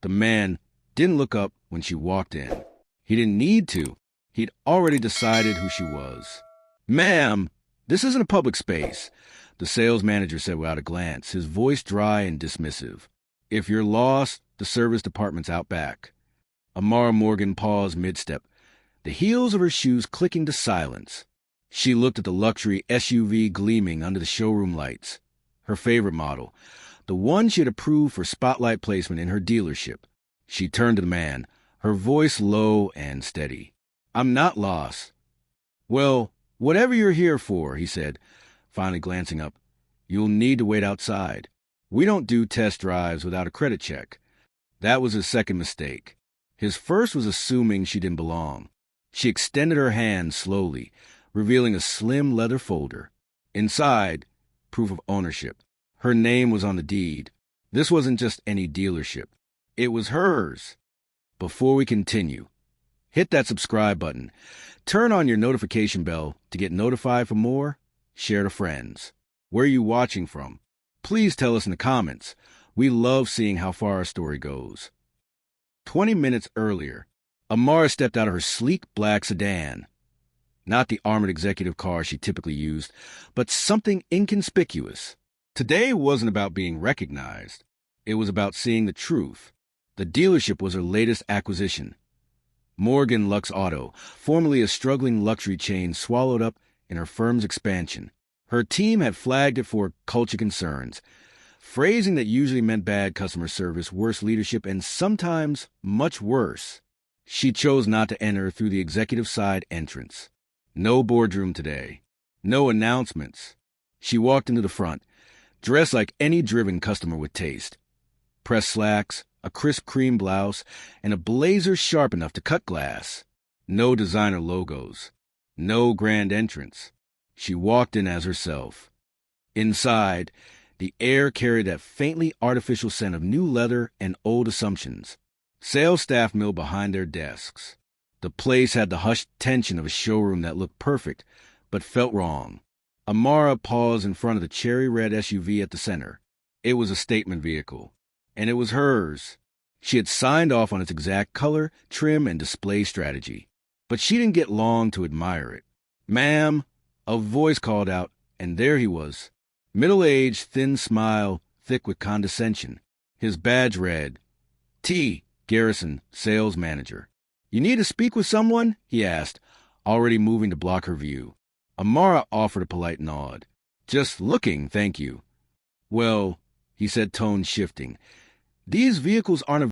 The man didn't look up when she walked in. He didn't need to. He'd already decided who she was. "Ma'am, this isn't a public space," the sales manager said without a glance, his voice dry and dismissive. "If you're lost, the service department's out back." Amara Morgan paused mid-step, the heels of her shoes clicking to silence. She looked at the luxury SUV gleaming under the showroom lights, her favorite model, the one she had approved for spotlight placement in her dealership. She turned to the man, her voice low and steady. "I'm not lost." "Well, whatever you're here for," he said, finally glancing up, "you'll need to wait outside. We don't do test drives without a credit check." That was his second mistake. His first was assuming she didn't belong. She extended her hand slowly, revealing a slim leather folder. Inside, proof of ownership. Her name was on the deed. This wasn't just any dealership. It was hers. Before we continue, hit that subscribe button. Turn on your notification bell to get notified for more. Share to friends. Where are you watching from? Please tell us in the comments. We love seeing how far our story goes. 20 minutes earlier, Amara stepped out of her sleek black sedan. Not the armored executive car she typically used, but something inconspicuous. Today wasn't about being recognized. It was about seeing the truth. The dealership was her latest acquisition. Morgan Lux Auto, formerly a struggling luxury chain swallowed up in her firm's expansion. Her team had flagged it for culture concerns, phrasing that usually meant bad customer service, worse leadership, and sometimes much worse. She chose not to enter through the executive side entrance. No boardroom today. No announcements. She walked into the front, dressed like any driven customer with taste. Pressed slacks, a crisp cream blouse, and a blazer sharp enough to cut glass. No designer logos. No grand entrance. She walked in as herself. Inside, the air carried that faintly artificial scent of new leather and old assumptions. Sales staff milled behind their desks. The place had the hushed tension of a showroom that looked perfect, but felt wrong. Amara paused in front of the cherry-red SUV at the center. It was a statement vehicle, and it was hers. She had signed off on its exact color, trim, and display strategy. But she didn't get long to admire it. "Ma'am," a voice called out, and there he was. Middle-aged, thin smile, thick with condescension. His badge read, T. Garrison, Sales Manager. "You need to speak with someone?" he asked, already moving to block her view. Amara offered a polite nod. "Just looking, thank you." "Well," he said, tone shifting, "these vehicles aren't